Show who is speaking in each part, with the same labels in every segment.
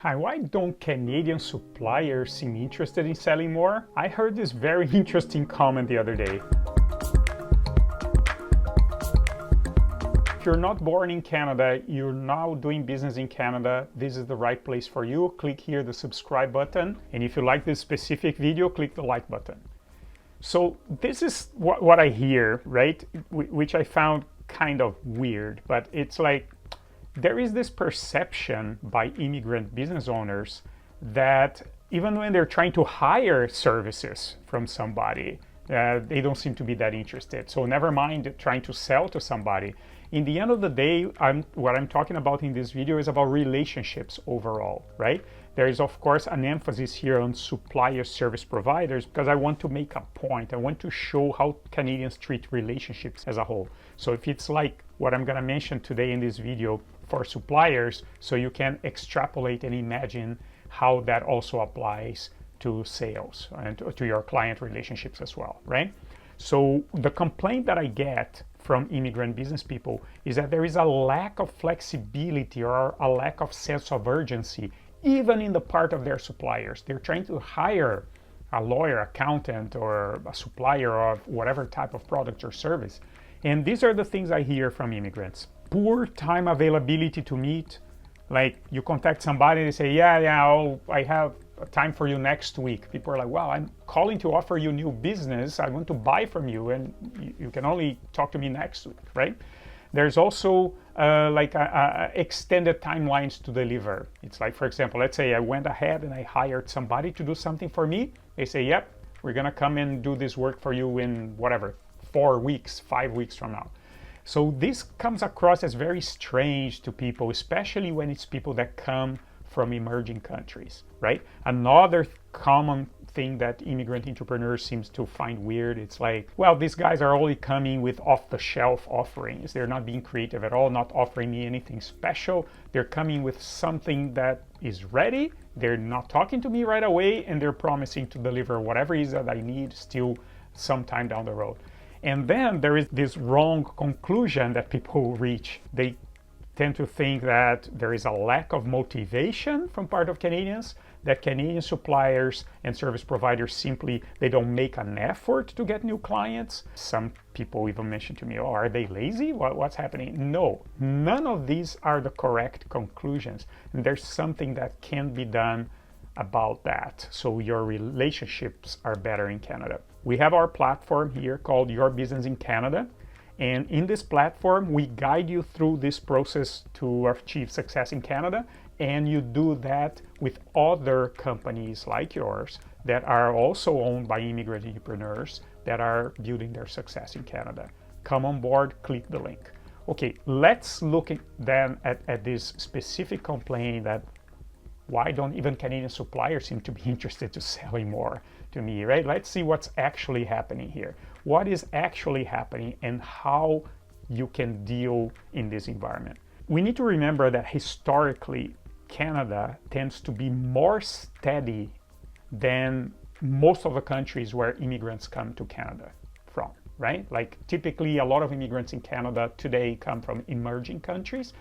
Speaker 1: Hi, why don't Canadian suppliers seem interested in selling more? I heard this very interesting comment the other day. If you're not born in Canada, you're now doing business in Canada, this is the right place for you. Click here the subscribe button, and if you like this specific video, click the like button. So this is what I hear, right? Which I found kind of weird, but it's like, there is this perception by immigrant business owners that even when they're trying to hire services from somebody, they don't seem to be that interested. So never mind trying to sell to somebody. In the end of the day, what I'm talking about in this video is about relationships overall, right? There is, of course, an emphasis here on supplier service providers because I want to make a point. I want to show how Canadians treat relationships as a whole. So if it's like what I'm going to mention today in this video for suppliers, so you can extrapolate and imagine how that also applies to sales and to your client relationships as well, right? So the complaint that I get from immigrant business people is that there is a lack of flexibility or a lack of sense of urgency, even in the part of their suppliers. They're trying to hire a lawyer, accountant, or a supplier of whatever type of product or service. And these are the things I hear from immigrants. Poor time availability to meet. Like you contact somebody, they say, I have time for you next week. People are like, wow, I'm calling to offer you new business. I want to buy from you, and you can only talk to me next week, right? There's also extended timelines to deliver. It's like, for example, let's say I went ahead and I hired somebody to do something for me. They say, yep, we're gonna come and do this work for you in whatever, 4 weeks, 5 weeks from now. So this comes across as very strange to people, especially when it's people that come from emerging countries, right? Another common thing that immigrant entrepreneurs seems to find weird, it's like, well, these guys are only coming with off-the-shelf offerings. They're not being creative at all, not offering me anything special. They're coming with something that is ready. They're not talking to me right away, and they're promising to deliver whatever it is that I need still sometime down the road. And then there is this wrong conclusion that people reach. They tend to think that there is a lack of motivation from part of Canadians, that Canadian suppliers and service providers simply, they don't make an effort to get new clients. Some people even mention to me, oh, are they lazy? What's happening? No, none of these are the correct conclusions. And there's something that can be done about that, so your relationships are better in Canada. We have our platform here called Your Business in Canada, and in this platform we guide you through this process to achieve success in Canada, and you do that with other companies like yours that are also owned by immigrant entrepreneurs that are building their success in Canada. Come on board, click the link. Okay, let's look then at this specific complaint that why don't even Canadian suppliers seem to be interested to selling more to me, right? Let's see what's actually happening here. What is actually happening and how you can deal in this environment. We need to remember that historically, Canada tends to be more steady than most of the countries where immigrants come to Canada from, right? Like typically a lot of immigrants in Canada today come from emerging countries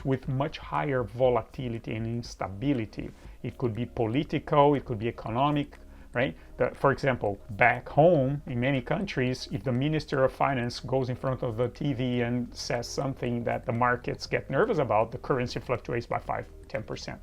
Speaker 1: with much higher volatility and instability. It could be political, it could be economic, right? For example, back home in many countries, if the Minister of Finance goes in front of the TV and says something that the markets get nervous about, the currency fluctuates by 5-10%.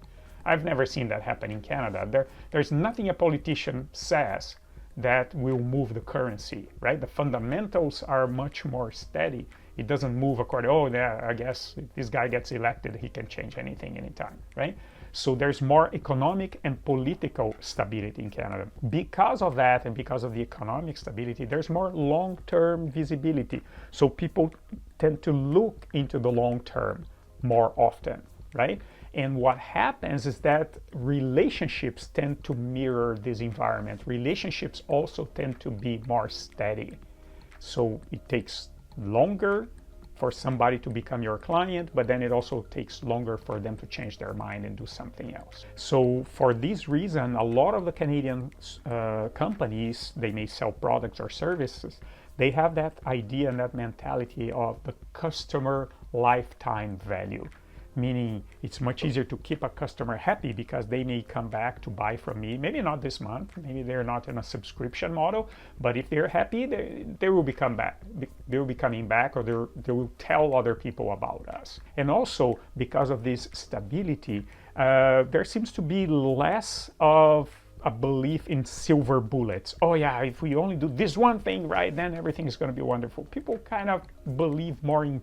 Speaker 1: I've never seen that happen in Canada. There's nothing a politician says that will move the currency, right? The fundamentals are much more steady. It doesn't move according, I guess if this guy gets elected, he can change anything anytime, right? So there's more economic and political stability in Canada. Because of that and because of the economic stability, there's more long-term visibility. So people tend to look into the long term more often, right? And what happens is that relationships tend to mirror this environment. Relationships also tend to be more steady. So it takes longer for somebody to become your client, but then it also takes longer for them to change their mind and do something else. So for this reason, a lot of the Canadian companies, they may sell products or services, they have that idea and that mentality of the customer lifetime value. meaning it's much easier to keep a customer happy because they may come back to buy from me. Maybe not this month, maybe they're not in a subscription model, but if they're happy, they will become back. They will be coming back, or they will tell other people about us. And also, because of this stability, there seems to be less of a belief in silver bullets. Oh yeah, if we only do this one thing right, then everything is going to be wonderful. People kind of believe more in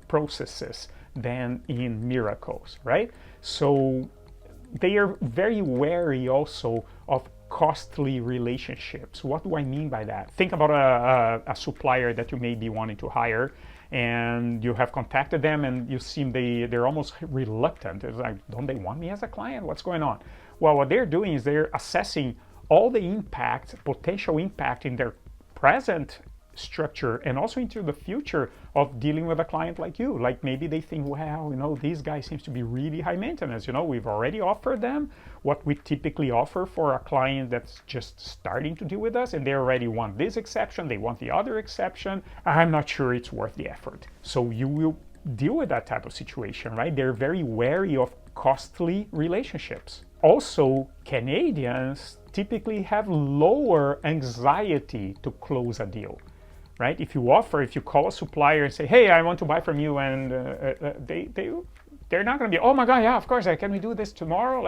Speaker 1: processes than in miracles, right? So they are very wary also of costly relationships. What do I mean by that? Think about a supplier that you may be wanting to hire, and you have contacted them and you see they're almost reluctant. It's like, don't they want me as a client? What's going on? Well, what they're doing is they're assessing all the impact, potential impact in their present structure and also into the future of dealing with a client like you. Like maybe they think, well, this guy seems to be really high maintenance. We've already offered them what we typically offer for a client that's just starting to deal with us, and they already want this exception, they want the other exception. I'm not sure it's worth the effort. So you will deal with that type of situation, right? They're very wary of costly relationships. Also, Canadians typically have lower anxiety to close a deal, right? If you call a supplier and say, hey, I want to buy from you, and they're not going to be, oh my God, yeah, of course, can we do this tomorrow?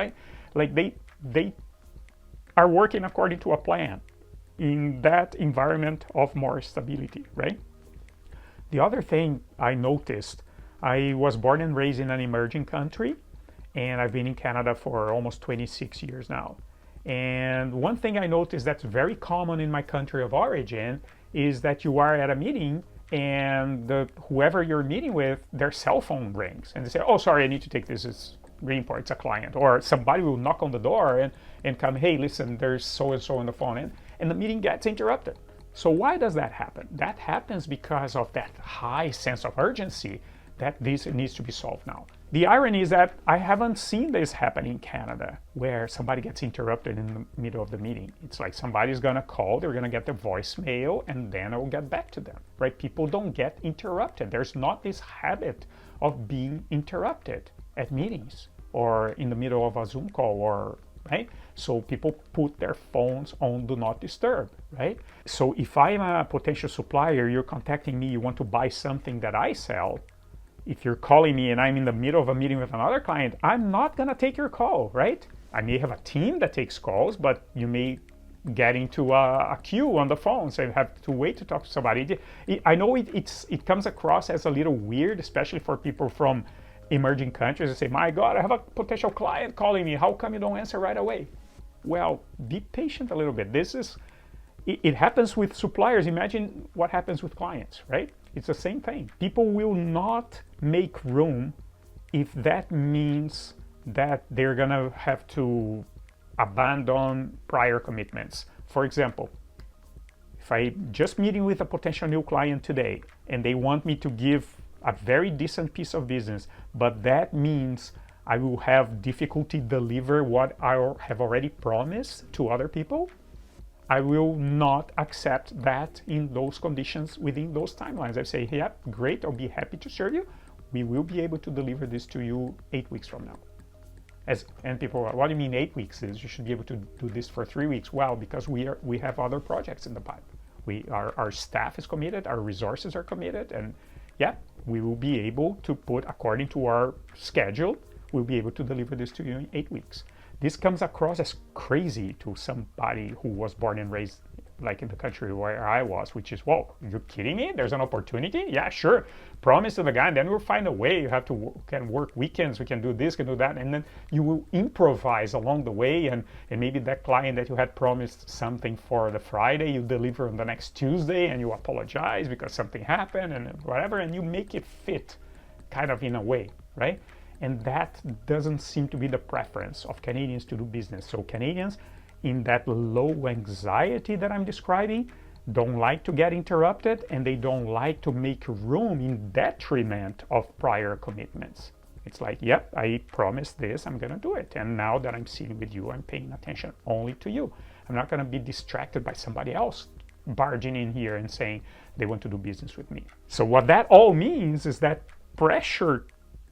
Speaker 1: Like they are working according to a plan in that environment of more stability, right? The other thing I noticed, I was born and raised in an emerging country, and I've been in Canada for almost 26 years now. And one thing I noticed that's very common in my country of origin is that you are at a meeting and whoever you're meeting with, their cell phone rings and they say, oh, sorry, I need to take this. It's really important. It's a client. Or somebody will knock on the door and come, hey, listen, there's so-and-so on the phone. And the meeting gets interrupted. So why does that happen? That happens because of that high sense of urgency that this needs to be solved now. The irony is that I haven't seen this happen in Canada, where somebody gets interrupted in the middle of the meeting. It's like somebody's going to call, they're going to get the voicemail, and then I will get back to them, right? People don't get interrupted. There's not this habit of being interrupted at meetings or in the middle of a Zoom call, right? So people put their phones on do not disturb, right? So if I'm a potential supplier, you're contacting me, you want to buy something that I sell, if you're calling me and I'm in the middle of a meeting with another client, I'm not going to take your call, right? I may have a team that takes calls, but you may get into a queue on the phone, so you have to wait to talk to somebody. I know it comes across as a little weird, especially for people from emerging countries. They say, my God, I have a potential client calling me. How come you don't answer right away? Well, be patient a little bit. It happens with suppliers. Imagine what happens with clients, right? It's the same thing. People will not make room if that means that they're gonna have to abandon prior commitments. For example, if I'm just meeting with a potential new client today and they want me to give a very decent piece of business, but that means I will have difficulty deliver what I have already promised to other people, I will not accept that in those conditions within those timelines. I say, yeah, great, I'll be happy to serve you. We will be able to deliver this to you 8 weeks from now. And people are, what do you mean 8 weeks? You should be able to do this for 3 weeks. Well, because we have other projects in the pipe. Our staff is committed, our resources are committed, and yeah, we will be able to put, according to our schedule, we'll be able to deliver this to you in 8 weeks. This comes across as crazy to somebody who was born and raised like in the country where I was, which is, whoa, you're kidding me? There's an opportunity? Yeah, sure. Promise to the guy, and then we'll find a way. You have to can work weekends, we can do this, can do that, and then you will improvise along the way, and maybe that client that you had promised something for the Friday, you deliver on the next Tuesday, and you apologize because something happened and whatever, and you make it fit kind of in a way, right? And that doesn't seem to be the preference of Canadians to do business. So Canadians, in that low anxiety that I'm describing, don't like to get interrupted, and they don't like to make room in detriment of prior commitments. It's like, yep, I promised this, I'm gonna do it. And now that I'm sitting with you, I'm paying attention only to you. I'm not gonna be distracted by somebody else barging in here and saying they want to do business with me. So what that all means is that pressure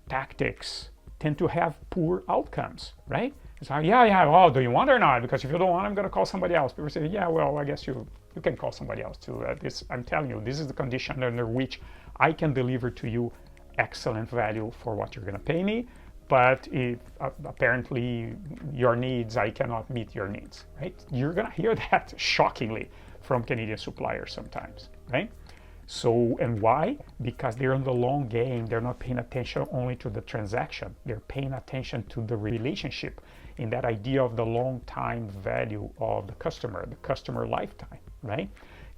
Speaker 1: tactics tend to have poor outcomes, right? It's like, yeah, oh, do you want or not? Because if you don't want, I'm going to call somebody else. People say, yeah, well, I guess you can call somebody else too. I'm telling you, this is the condition under which I can deliver to you excellent value for what you're going to pay me. But if apparently your needs, I cannot meet your needs, right? You're going to hear that shockingly from Canadian suppliers sometimes, right? So, and why? Because they're in the long game. They're not paying attention only to the transaction. They're paying attention to the relationship, in that idea of the long time value of the customer lifetime, right?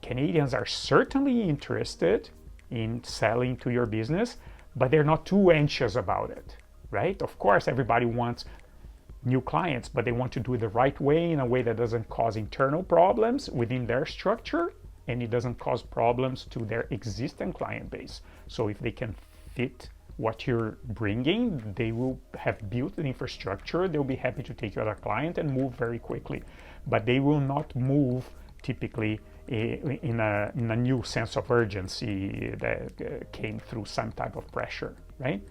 Speaker 1: Canadians are certainly interested in selling to your business, but they're not too anxious about it, right? Of course, everybody wants new clients, but they want to do it the right way, in a way that doesn't cause internal problems within their structure, and it doesn't cause problems to their existing client base. So if they can fit what you're bringing, they will have built the infrastructure, they'll be happy to take you as a client and move very quickly. But they will not move typically in a new sense of urgency that came through some type of pressure, right?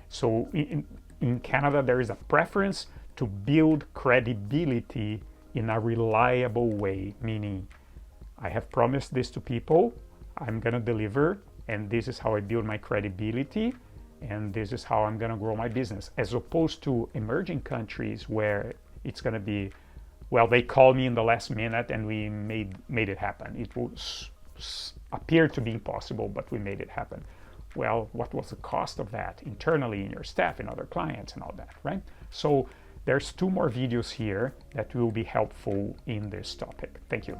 Speaker 1: So in Canada, there is a preference to build credibility in a reliable way, meaning I have promised this to people, I'm going to deliver, and this is how I build my credibility, and this is how I'm going to grow my business, as opposed to emerging countries where it's going to be, well, they call me in the last minute and we made it happen. It will appear to be impossible, but we made it happen. Well, what was the cost of that internally in your staff and other clients and all that, right? So there's 2 more videos here that will be helpful in this topic. Thank you.